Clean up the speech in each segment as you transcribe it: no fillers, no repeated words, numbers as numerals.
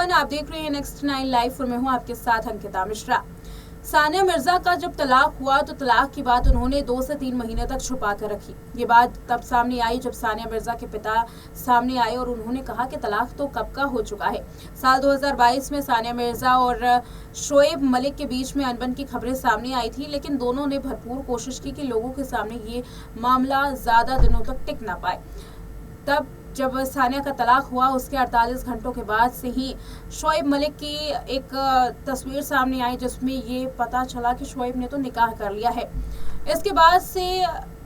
Everyone, आप देख रहे हैं नेक्स्ट 9 लाइव और मैं हूं आपके साथ अंकिता मिश्रा। सानिया मिर्जा का जब तलाक हुआ तो तलाक की बात उन्होंने 2 से 3 महीने तक छुपा कर रखी। ये बात तब सामने आई जब सानिया मिर्जा के पिता सामने आए और उन्होंने कहा कि तलाक तो कब का हो चुका है। साल 2022 में सानिया मिर्जा और शोएब मलिक के बीच में अनबन की खबरें सामने आई थी, लेकिन दोनों ने भरपूर कोशिश की कि लोगों के सामने ये मामला ज्यादा दिनों तक टिक ना पाए। तब जब सानिया का तलाक हुआ उसके 48 घंटों के बाद से ही शोएब मलिक की एक तस्वीर सामने आई जिसमें ये पता चला कि शोएब ने तो निकाह कर लिया है। इसके बाद से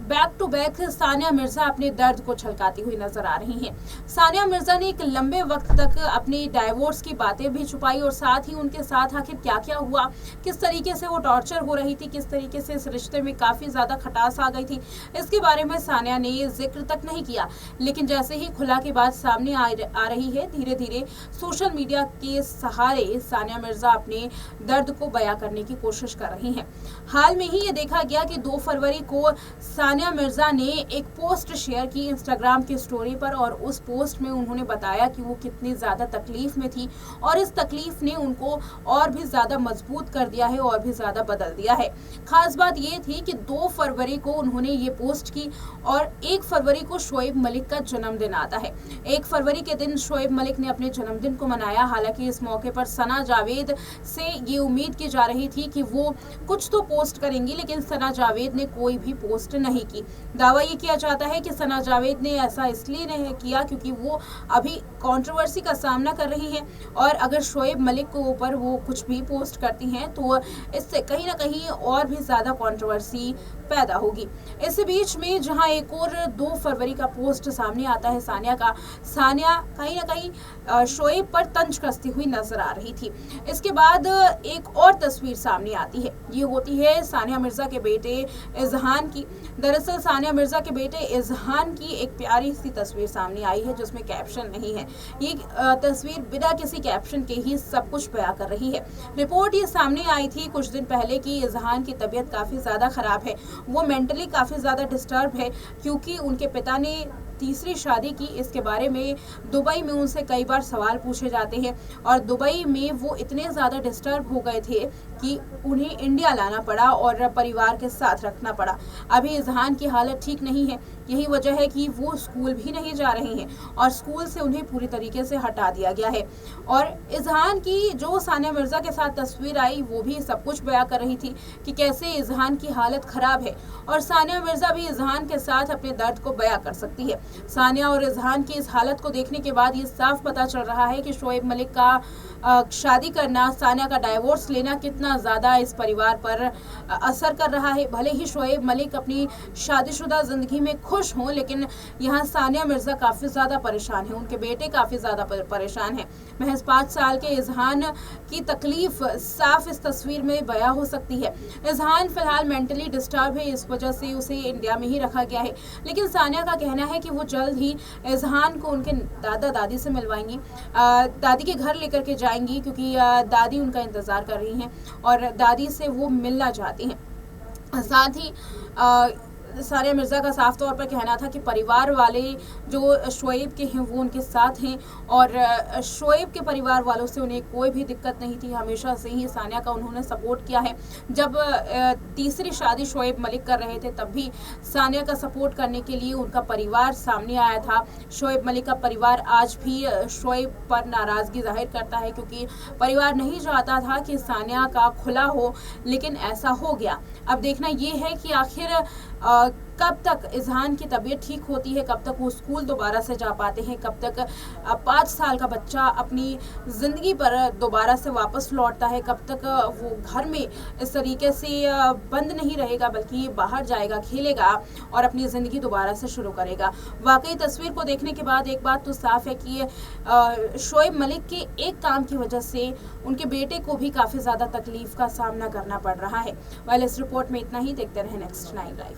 back to back Sania Mirza अपने दर्द को छलकाती हुई नजर आ रही हैं। सानिया मिर्जा ने एक लंबे वक्त तक अपनी डाइवोर्स की बातें भी छुपाई और साथ ही उनके साथ आखिर क्या क्या हुआ, किस तरीके से वो टॉर्चर हो रही थी, किस तरीके से इस रिश्ते में काफी ज्यादा खटास आ गई थी, इसके बारे में सानिया ने जिक्र तक नहीं किया। लेकिन जैसे ही खुला की बात सामने आ रही है, धीरे धीरे सोशल मीडिया के सहारे सानिया मिर्जा अपने दर्द को बयां करने की कोशिश कर रही हैं। हाल में ही ये देखा गया कि 2 फरवरी को सानिया मिर्जा ने एक पोस्ट शेयर की इंस्टाग्राम की स्टोरी पर और उस पोस्ट में उन्होंने बताया कि वो कितनी ज्यादा तकलीफ में थी और इस तकलीफ ने उनको और भी ज्यादा मजबूत कर दिया है और भी ज्यादा बदल दिया है। खास बात ये थी कि 2 फरवरी को उन्होंने ये पोस्ट की और 1 फरवरी को शोएब मलिक का जन्मदिन आता है। 1 फरवरी के दिन शोएब मलिक ने अपने जन्मदिन को मनाया। हालांकि इस मौके पर सना जावेद से ये उम्मीद की जा रही थी कि वो कुछ तो पोस्ट करेंगी, लेकिन सना जावेद ने कोई भी पोस्ट नहीं की। दावा ये किया जाता है कि सना जावेद ने ऐसा इसलिए नहीं किया क्योंकि वो अभी कंट्रोवर्सी का सामना कर रही हैं और अगर शोएब मलिक के ऊपर वो कुछ भी पोस्ट करती हैं तो इससे कहीं ना कहीं और भी ज्यादा कंट्रोवर्सी पैदा होगी। इस बीच में जहां एक और 2 फरवरी का पोस्ट सामने आता है सानिया का, सानिया कहीं ना कहीं शोएब पर तंज कसती हुई नजर आ रही थी। इसके बाद एक और तस्वीर सामने आती है, ये होती है सानिया मिर्जा के बेटे इजहान की। दरअसल सानिया मिर्जा के बेटे इजहान की एक प्यारी सी तस्वीर सामने आई है जिसमें कैप्शन नहीं है। ये तस्वीर बिना किसी कैप्शन के ही सब कुछ बयां कर रही है। रिपोर्ट ये सामने आई थी कुछ दिन पहले कि इजहान की तबीयत काफी ज्यादा खराब है, वो मेंटली काफी ज्यादा डिस्टर्ब है क्योंकि उनके पिता ने तीसरी शादी की। इसके बारे में दुबई में उनसे कई बार सवाल पूछे जाते हैं और दुबई में वो इतने ज़्यादा डिस्टर्ब हो गए थे कि उन्हें इंडिया लाना पड़ा और परिवार के साथ रखना पड़ा। अभी इजहान की हालत ठीक नहीं है, यही वजह है कि वो स्कूल भी नहीं जा रहे हैं और स्कूल से उन्हें पूरी तरीके से हटा दिया गया है। और इजहान की जो सानिया मिर्जा के साथ तस्वीर आई वो भी सब कुछ बयां कर रही थी कि कैसे इजहान की हालत खराब है और सानिया मिर्जा भी इजहान के साथ अपने दर्द को बयां कर सकती है। सानिया और इजहान की इस हालत को देखने के बाद ये साफ पता चल रहा है कि शोएब मलिक का शादी करना, सानिया का डाइवोर्स लेना कितना ज़्यादा इस परिवार पर असर कर रहा है। भले ही शोएब मलिक अपनी शादीशुदा ज़िंदगी में खुश हों, लेकिन यहाँ सानिया मिर्जा काफ़ी ज़्यादा परेशान है, उनके बेटे काफ़ी ज़्यादा परेशान हैं। महज 5 साल के इजहान की तकलीफ साफ इस तस्वीर में बयां हो सकती है। इजहान फिलहाल मेंटली डिस्टर्ब है, इस वजह से उसे इंडिया में ही रखा गया है, लेकिन सानिया का कहना है कि वो जल्द ही इजहान को उनके दादा दादी से मिलवाएंगी, दादी के घर लेकर के जाएंगी क्योंकि दादी उनका इंतजार कर रही हैं और दादी से वो मिलना चाहती हैं। साथ ही सानिया मिर्जा का साफ तौर पर कहना था कि परिवार वाले जो शोएब के हैं वो उनके साथ हैं और शोएब के परिवार वालों से उन्हें कोई भी दिक्कत नहीं थी। हमेशा से ही सानिया का उन्होंने सपोर्ट किया है। जब तीसरी शादी शोएब मलिक कर रहे थे तब भी सानिया का सपोर्ट करने के लिए उनका परिवार सामने आया था। शोएब मलिक का परिवार आज भी शोएब पर नाराज़गी जाहिर करता है क्योंकि परिवार नहीं चाहता था कि सानिया का खुला हो, लेकिन ऐसा हो गया। अब देखना ये है कि आखिर कब तक इजहान की तबीयत ठीक होती है, कब तक वो स्कूल दोबारा से जा पाते हैं, कब तक 5 साल का बच्चा अपनी ज़िंदगी पर दोबारा से वापस लौटता है, कब तक वो घर में इस तरीके से बंद नहीं रहेगा बल्कि बाहर जाएगा, खेलेगा और अपनी ज़िंदगी दोबारा से शुरू करेगा। वाकई तस्वीर को देखने के बाद एक बात तो साफ है कि शोएब मलिक के एक काम की वजह से उनके बेटे को भी काफ़ी ज़्यादा तकलीफ का सामना करना पड़ रहा है। इस रिपोर्ट में इतना ही। देखते रहें नेक्स्ट 9 लाइव।